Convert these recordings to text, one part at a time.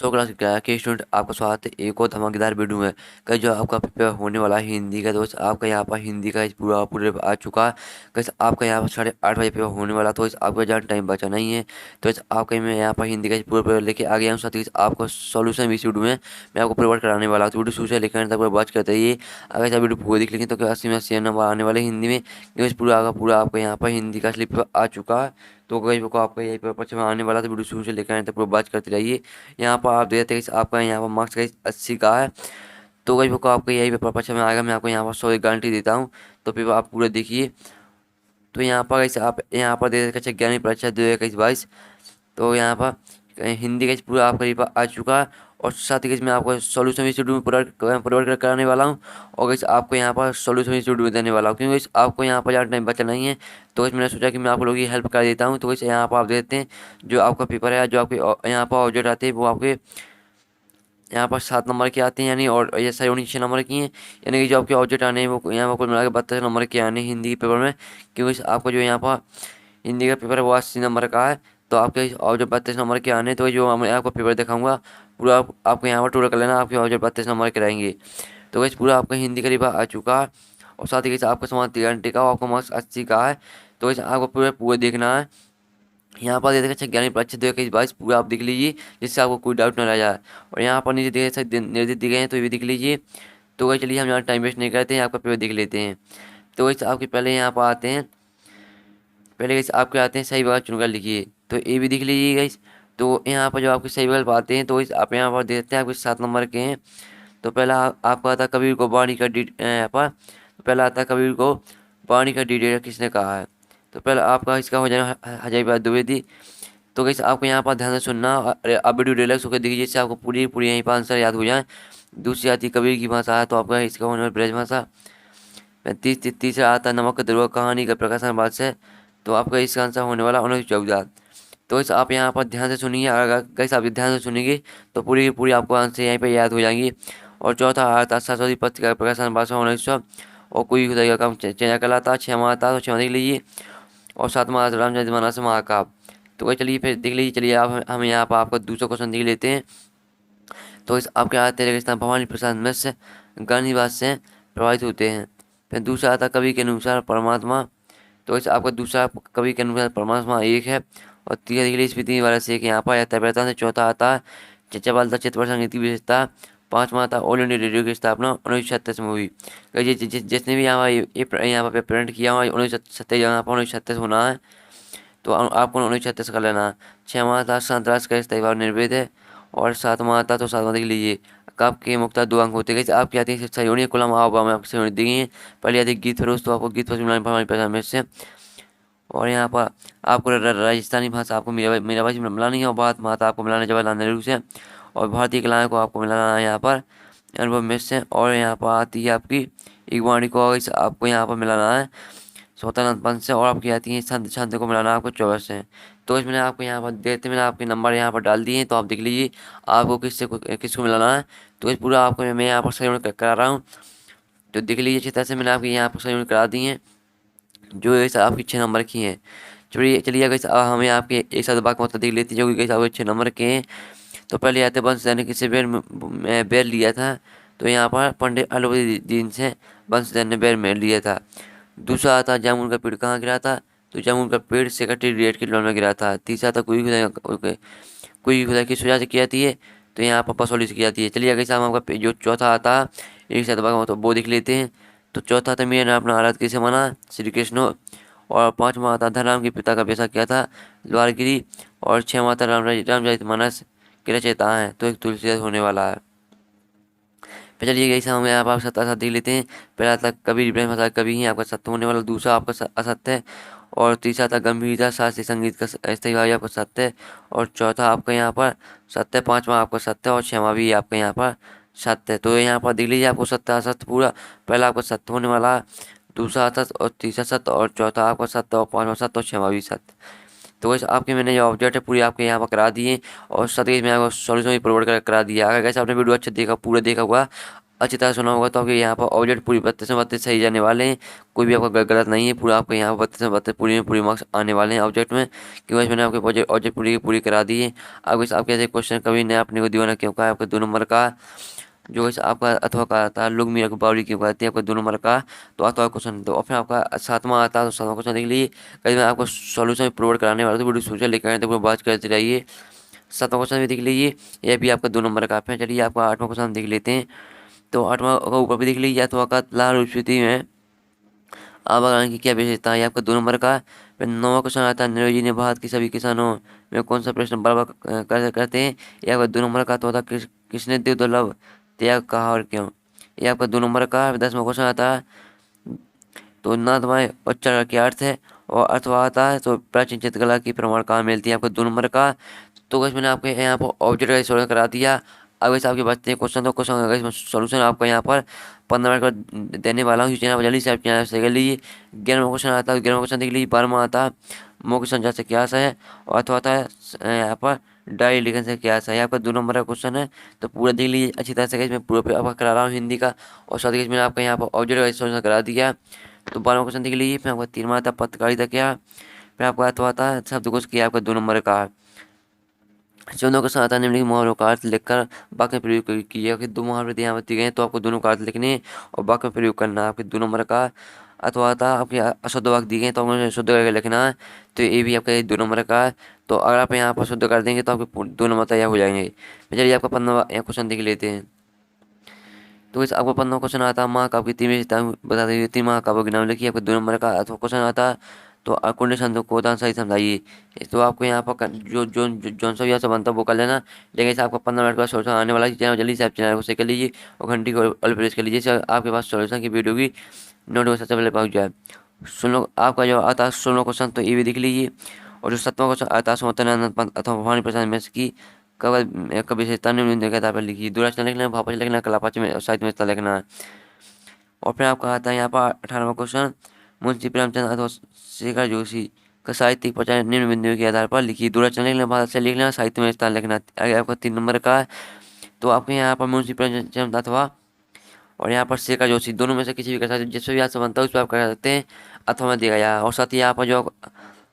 So class क्या के student आपका स्वागत है एक और धमाकेदार वीडियो में। कल जो आपका पेपर होने वाला है हिंदी का, दोस्त आपका यहाँ पर हिंदी का पूरा पूरे आ चुका है। कैसे आपका यहाँ पर 8:30 बजे पेपर होने वाला, तो इस आपका ज़्यादा टाइम बचा नहीं है। तो इस आपका मैं यहाँ पर हिंदी का पूरा पेपर लेके आ गया हूँ। साथ ही आपको सॉल्यूशन भी इस वीडियो में मैं आपको प्रोवाइड कराने वाला हूँ। तो वीडियो शुरू से लेकर अंत तक बात करते रहिए। अगर ऐसा वीडियो पूरा देख लेंगे तो 80 में 80 नंबर आने वाले हिंदी में, क्योंकि पूरा का पूरा आपका यहाँ पर हिंदी का स्लिप आ चुका है। तो कई को आपका यही पेपर में आने वाला, तो वीडियो शुरू से लेकर अंत तक पूरा बात करते रहिए। यहाँ पर आप देखते हैं कि आपका यहाँ पर मार्क्स का 80 का है। तो कई को आपका यही पेपर परीक्षा में आएगा, मैं आपको यहाँ पर 100 की गारंटी देता हूँ। तो पेपर आप पूरे देखिए। तो यहाँ पर ऐसे आप यहाँ पर दे सकते 11वीं परीक्षा 2021-22। तो यहाँ पर हिंदी का पूरा आपका पेपर आ चुका है। और साथ ही मैं आपको सॉल्यूशन भी शेड्यूल में प्रोवाइड कराने वाला हूँ। और वैसे आपको यहाँ पर सॉल्यूशन भी शेड्यूल में देने वाला हूँ, क्योंकि वैसे आपको यहाँ पर ज़्यादा टाइम बचा नहीं है। तो वैसे मैंने सोचा कि मैं आप लोगों की हेल्प कर देता हूँ। तो वैसे यहाँ पर आप देते हैं जो आपका पेपर है, जो आपके यहाँ पर ऑब्जेक्ट आते हैं वो आपके यहाँ पर 7 नंबर के आते हैं, यानी और ये सारी 19 नंबर की हैं। यानी कि जो आपके ऑब्जेक्ट आने हैं वो यहाँ पर कुल मिला के 32 नंबर के आने हैं हिंदी के पेपर में। क्योंकि आपको जो यहाँ पर हिंदी का पेपर है वो 80 नंबर का है। तो आपके और जो 32 नंबर के आने, तो जो मैं आपको पेपर दिखाऊंगा पूरा आपको यहाँ पर टोटल कर लेना, आपके और जो 32 नंबर के रहेंगे। तो वैसे पूरा आपका हिंदी का पेपर आ चुका है। और साथ ही कैसे आपका समान 3 घंटे का, आपका मार्क्स 80 का है। तो वैसे आपको पूरा पूरा देखना है। यहाँ पर दे देखा 11वीं परीक्षा 2021-22 पूरा आप देख लीजिए, जिससे आपको कोई डाउट ना रह जाए। और यहाँ पर नीचे निर्देश दिए गए हैं, तो ये भी देख लीजिए। तो वही चलिए हम यहाँ टाइम वेस्ट नहीं करते हैं, आपका पेपर देख लेते हैं। तो वैसे आपके पहले यहाँ पर आते हैं, पहले गाइस आपके आते हैं सही विकल्प चुनकर लिखिए। तो ये भी देख लीजिए गाइस। तो यहाँ पर जो आपके सही विकल्प आते हैं, तो इस आप यहाँ पर देते हैं आपके 7 नंबर के हैं। तो पहला आपका आता है कबीर को वाणी का यहाँ पर। तो पहला आता है कबीर को वाणी का डिटेल किसने कहा है। तो पहला आपका इसका हो जाएगा हजारीबाग द्विवेदी। तो कैसे आपको यहाँ पर ध्यान से सुनना, अब वीडियो रिलैक्स होकर देखिए, जिससे आपको पूरी पूरी यहीं पर आंसर याद हो जाए। दूसरी आती है कबीर की भाषा है, तो आपका इसका होने वाला ब्रज भाषा। तीसरा आता है नमक का ध्रुव कहानी का प्रकाशन बाद से। तो आपका इसका आंसर होने वाला 1914। तो इस आप यहाँ पर ध्यान से सुनिए, अगर कैसे आप ध्यान से सुनेंगे तो पूरी पूरी आपको आंसर यहीं पर याद हो जाएंगी। और चौथा आता सरस्वती पत्र का प्रकाशन बाद 1900। और कोई खुदाई का काम चेंजा कहलाता। छठवां आता तो छठवां देख लीजिए। और सातवां आता रामचरितमानस महाकाव्य। तो वही चलिए फिर देख लीजिए। चलिए आप हम यहाँ पर आपका दूसरा क्वेश्चन देख लेते हैं। तो इस आपके आते रेगिस्तान भवानी प्रसाद मिश्र गांधीवाद से प्रभावित होते हैं। फिर दूसरा आता कवि के अनुसार परमात्मा। तो इस आपका दूसरा कवि के अनुसार परमात्मा एक है। और तीसरा देख लीजिए स्मृति वाला से एक यहाँ पर आता है से। चौथा आता है चचा बालता चित्र संगीत की विशेषता। पांचवा आता ऑल इंडिया रेडियो की स्थापना 1936 में हुई। जिसने भी यहाँ पर प्रिंट किया हुआ 1937, यहाँ पर 1936 होना है। तो आपको 1936 का लेना है। छठवां आता संतरास का इस्तेमाल निर्वेद है। और सातवां आता तो सातवां देख लीजिए। कब के मुक्ता दो अंक होते गए आपकी आती है सही होनी है। कुलम आओ में आपकी सही होनी दी गई है। पहले आती है गीत फरोज, तो आपको गीत फरोज मिलानी हमारी पहचान में से। और यहाँ पर आपको राजस्थानी भाषा आपको मेरा भाषा मिलानी है। और भारत माता आपको मिलाना है जवाहरलाल नेहरू से। और भारतीय कलाएँ को आपको मिलाना है यहाँ पर अनुभव मिश्र से। और यहाँ पर आती है आपकी एक वाणी को आपको यहाँ पर मिलाना है स्वतंत्र पंथ से। और आपकी आती है संत छंद को मिलाना आपको 24 से। तो इसमें आपको यहाँ पर देते मैंने आपके नंबर यहाँ पर डाल दिए हैं, तो आप देख लीजिए आपको किसको मिलाना है। तो इस पूरा आपको मैं यहाँ पर सही करा रहा हूँ। तो देख लीजिए अच्छी तरह से मैंने आपके यहाँ पर सही करा दी हैं, जो इस आपकी 6 नंबर की हैं। चलिए चलिए अगर हमें आपके एक साथ बात मतलब देख लेती है, जो कि आपके 6 नंबर के हैं। तो पहले आते वंश ने किसी बेर लिया था। तो यहाँ पर पंडित अलाउद्दीन से वंश ने बेर में लिया था। दूसरा आता जामुन का पेड़ कहाँ गिरा था। तो जामुन का पेड़ सेक्रेटेरिएट के लॉन में गिरा था। तीसरा था कोई खुदा की सजा से की जाती है। तो यहाँ पर पसौली से की जाती है। चलिए अगर साहब आपका जो चौथा आता है एक साथ तो वो देख लेते हैं। तो चौथा था मेरा अपना आराध किसे माना श्री कृष्ण। और पांचवा आता धनराम के पिता का पैसा किया था द्वारगिरी। और छठवां आता रामचरित मानस के रचयिता है, तो एक तुलसीदास होने वाला है। फिर चलिए गई हमें आप सत्य असत्य देख लेते हैं। पहला था कबीर इब्राहिम हज़ार कवि हैं, आपका सत्य होने वाला। दूसरा आपका असत्य है। और तीसरा था गंभीरता शास्त्रीय संगीत का इस्तेमाल आपका सत्य है। और चौथा आपका यहाँ पर सत्य है। पांचवा आपका सत्य है। और छठवां भी आपका यहाँ पर सत्य है। तो यहाँ पर देख लीजिए आपको सत्य असत्य पूरा। पहला आपका सत्य होने वाला है, दूसरा असत्य और तीसरा सत्य और चौथा आपका सत्य और पांचवा सत्य और छठवां भी सत्य। तो वैसे आपके मैंने जो ऑब्जेक्ट है पूरी आपके यहाँ पर करा दिए। और साथ ही मैं आपको सॉल्यूशन भी प्रोवाइड करा दिया। अगर कैसे आपने वीडियो अच्छा देखा पूरा देखा हुआ अच्छी तरह सुना होगा तो आपके यहाँ पर ऑब्जेक्ट पूरी 32 सही जाने वाले हैं। कोई भी आपका गलत नहीं है, पूरा आपके यहाँ पर 32 पूरी में पूरी मार्क्स आने वाले हैं ऑब्जेक्ट में, क्योंकि मैंने आपके ऑब्जेक्ट पूरी की पूरी करा दी है। अब इस आपके ऐसे क्वेश्चन कभी नहीं अपने को दीवाना क्यों कहा, आपका 2 नंबर का जो इस आपका अथवा का आता है लोग मेरे को बावली क्यों कहते हैं, आपका 2 नंबर का तो अथवा क्वेश्चन। तो और फिर आपका 7वां आता है, तो 7वां क्वेश्चन देख लीजिए। कहीं मैं आपको सॉल्यूशन प्रोवाइड कराने वाला, तो वीडियो सोचा लेकर आए, तो बात करते रहिए। 7वां क्वेश्चन भी देख लीजिए, यह भी आपका 2 नंबर का है। चलिए आपका 8वां क्वेश्चन देख लेते हैं। तो 8वां का ऊपर भी देख लीजिए, अथवा का लाल स्थिति में आवागमन की क्या विशेषता है, आपका 2 नंबर का। फिर 9वां क्वेश्चन आता है, नेहरू जी ने भारत के सभी किसानों में कौन सा प्रश्न बराबर करते हैं, ये आपका 2 नंबर का। तो होता किसने देव दुर्लभ त्याग कहा और क्यों, ये आपका 2 नंबर का। 10वां क्वेश्चन आता है, तो नाथ में उच्चारण का क्या अर्थ है, और अर्थवा आता है तो प्राचीन चित्रकला की प्रमाण कहाँ मिलती है, आपका 2 नंबर का। तो गाइस मैंने आपके यहाँ पर ऑब्जेक्ट का सॉल्यूशन करा दिया। अब वैसे आपके बचते हैं क्वेश्चन, तो क्वेश्चन का इसमें सॉल्यूशन आपका यहाँ पर 15 मिनट का देने वाला हूँ। चैनल पर जल्दी से आप चैनल से कर लीजिए। 11वां क्वेश्चन आता है, 11वां क्वेश्चन देख लीजिए। 12वां आता है, मुख्य संख्या से क्या है, और अथवा आता है यहाँ पर डायरी लिखने से क्या है, आपका 2 नंबर का क्वेश्चन है। तो पूरा देख लीजिए अच्छी तरह से गाइस, मैं पूरा पे आपका करा रहा हूँ हिंदी का, और साथ ही मैंने आपका यहाँ पर ऑब्जेक्ट का सॉल्यूशन करा दिया। तो 12वां क्वेश्चन देख लीजिए। फिर आपका 13वां आता है पत्रकारिता क्या, फिर आपका अथवा आता है शब्दकोश किया, आपका 2 नंबर का। 14 क्वेश्चन आता है, निम्नलिखित मुहावरों का अर्थ लिखकर वाक्य में प्रयोग कीजिए, कि 2 मुहावरे यहाँ पर दिए गए हैं, तो आपको दोनों का अर्थ लिखने और वाक्य में प्रयोग करना है, आपके 2 नंबर का। अथवा आता है आपके अशुद्ध वाक्य दिए गए हैं, तो आपको शुद्ध करके लिखना है, तो ये भी आपका 2 नंबर का है। तो अगर आप यहाँ पर शुद्ध कर देंगे तो आपके 2 नंबर तैयार हो जाएंगे। तो चलिए आपका 15वां क्वेश्चन देख लेते हैं। तो इस आपको 15वां क्वेश्चन आता है, महाकाव्य की 3 विशेषताएं बता दीजिए, 3 महाकाव्यों के नाम लिखिए, आपको 2 नंबर का। अथवा क्वेश्चन आता है, तो अकुंड छंद को दान सही समझाइए। तो आपको यहाँ पर जो सा भी आपसे बनता है वो कर लेना, लेकिन इसे आपको 15 मिनट का सोल्यूशन आने वाला है। चैनल जल्दी से आप चैनल को शेयर कर लीजिए और घंटी को ऑल प्रेस कर लीजिए, जिससे आपके पास सोल्यूशन की वीडियो की नोटिफिकेशन सबसे पहले पहुँच जाए। सुन लो आपका जो आता है 16वां क्वेश्चन, तो ये भी देख लीजिए। और जो 7वां क्वेश्चन आता है, स्वातंत्र पंत अथवा भवानी प्रसाद मिश्र की कवि विशेषता निम्न किताब पर लिखी, दूरदर्शन लिखना, भापा लिखना, कलापच में साहित्य में लिखना है। और फिर आपका आता है यहाँ पर 18वां क्वेश्चन, मुंशी प्रेमचंद अथवा शेखर जोशी का साहित्यिक पहचान निम्न बिंदुओं के आधार पर लिखी, दूरदर्शन लिखना, भारत से लिखना, साहित्य में स्थान लिखना। आगे आपका 3 नंबर का है। तो आपके यहाँ पर मुंशी प्रेमचंद अथवा और यहाँ पर शेखर जोशी दोनों में से किसी भी कर सकते हैं, जिससे भी आपसे बनता है उस पर आप कर सकते हैं, अथवा में दिया गया है। और साथ ही यहाँ पर जो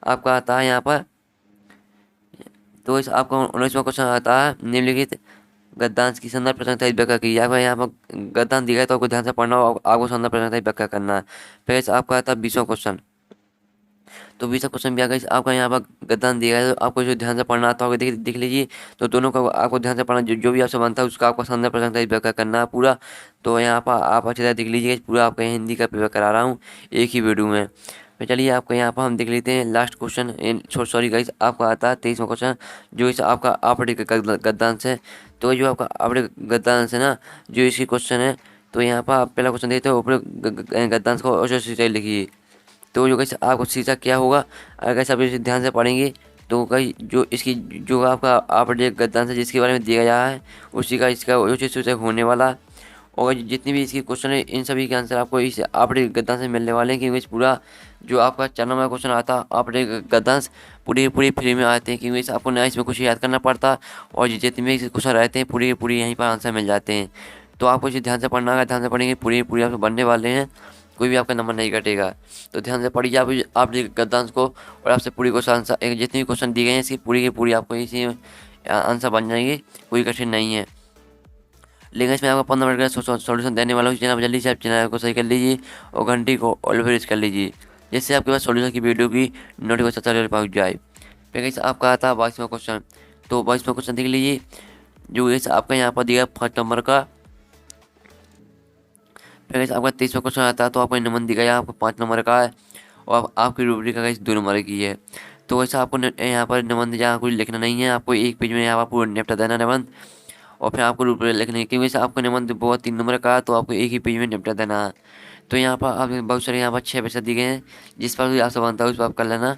आपका आता है यहाँ पर, तो इस आपका 19वां क्वेश्चन आता है, निम्नलिखित गद्यांश की संदर्भ प्रसंग सहित व्याख्या की। आपका यहाँ पर गद्यांश दिया है तो आपको ध्यान से पढ़ना हो, आपको संदर्भ प्रसंग सहित व्याख्या करना है। फिर से आपका आता है 20वां क्वेश्चन, तो 20वां क्वेश्चन भी आ गया। आपका यहाँ पर गद्यांश दिया है, तो आपको जो ध्यान से पढ़ना आता होगा देख लीजिए। तो दोनों का आपको ध्यान से पढ़ना, जो भी आपसे बनता है उसका आपको संदर्भ प्रसंग सहित व्याख्या करना है पूरा। तो यहाँ पर आप अच्छी तरह देख लीजिए, पूरा आपका हिंदी का पेपर करा रहा हूँ एक ही वीडियो में। तो चलिए आपको यहाँ पर हम देख लेते हैं लास्ट क्वेश्चन, सॉरी गाइस, आपका आता है 23वां क्वेश्चन, जो इस आपका आपरेटिक गद्यांश है। तो जो आपका आपरेटिक गद्यांश है ना, जो इसकी क्वेश्चन है, तो यहाँ पर आप पहला क्वेश्चन देते हो ऊपर गद्यांश को और सिंचाई लिखिए। तो जो कैसे आपको शीशा क्या होगा, अगर कैसे आप इसे ध्यान से पढ़ेंगे तो कई जो इसकी जो आपका आपरेटिक गद्यांश है जिसके बारे में दिया गया है, उसी का इसका जो चीज़ होने वाला। और जितनी भी इसकी क्वेश्चन है इन सभी के आंसर आपको इस आपरेटिक गद्यांश से मिलने वाले हैं, क्योंकि इस पूरा जो आपका 4 नंबर क्वेश्चन आता है आपरेटिक गद्यांश पूरी पूरी फ्री में आते हैं, क्योंकि आपको ना इसमें कुछ याद करना पड़ता, और जितने भी क्वेश्चन रहते हैं पूरी पूरी यहीं पर आंसर मिल जाते हैं। तो आपको इसे ध्यान से पढ़ना है, ध्यान से पढ़ेंगे पूरी पूरी आपके बनने वाले हैं, कोई भी आपका नंबर नहीं कटेगा। तो ध्यान से पढ़िए आप गद्यांश को, और आपसे पूरी क्वेश्चन आंसर जितने भी क्वेश्चन दिए गए हैं इसकी पूरी की पूरी आपको इसी आंसर बन जाएंगे, कोई कठिन नहीं है। लेकिन इसमें आपको 15 मिनट का सॉल्यूशन देने वाला हूँ। चैनल जल्दी से आप चैनल को सही कर लीजिए और घंटी को ऑल प्रेस कर लीजिए, जिससे आपके पास सॉल्यूशन की वीडियो की नोटिफिकेशन सबसे पहले पहुँच जाए। फिर कैसे आपका आता है 22वां क्वेश्चन, तो 22वां क्वेश्चन देख लीजिए, जो इस आपका यहाँ पर दिया 5 नंबर का। फिर कैसे आपका 23वां क्वेश्चन आता है, तो आपको नंबर दिया गया आपको 5 नंबर का है, और आपकी रूब्रिक का 2 नंबर की है। तो वैसे आपको यहाँ पर निबंध जहाँ कुछ लिखना नहीं है, आपको एक पेज में यहाँ पर पूरा निपटा देना निबंध, और फिर आपको रूप लिखने की वजह से आपका निबंध बहुत 3 नंबर का, तो आपको एक ही पेज में निपटा देना है। तो यहाँ पर आप बहुत सारे यहाँ पर 6 पैसा दिए गए हैं, जिस पर भी आपसे बनता है उस पर आप कर लेना।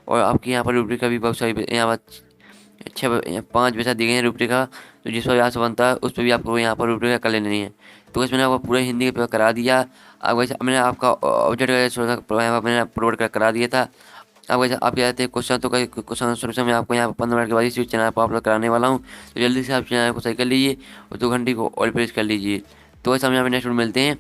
और आपकी यहाँ पर रूब्रिक का भी बहुत सारी यहाँ पर 5 पैसा दिए गए हैं रूब्रिक का, तो जिस पर भी आपसे बनता है उस पर भी आपको यहाँ पर रूब्रिक का कर लेनी है। तो इसमें आपको पूरा हिंदी का पेपर करा दिया। अब वैसे मैंने आपका ऑब्जेक्ट मैंने प्रोवाइड करा दिया था। अब वैसे आप क्या हैं क्वेश्चन, तो कई क्वेश्चन सोल्यूशन में आपको यहाँ पर 15 मिनट के बाद इसी चैनल पर अपलोड कराने वाला हूँ। तो जल्दी से आप चैनल को सही कर लीजिए और 2 घंटे को ऑल प्रेस कर लीजिए। तो वैसे हम यहाँ पे नेक्स्ट मिलते हैं।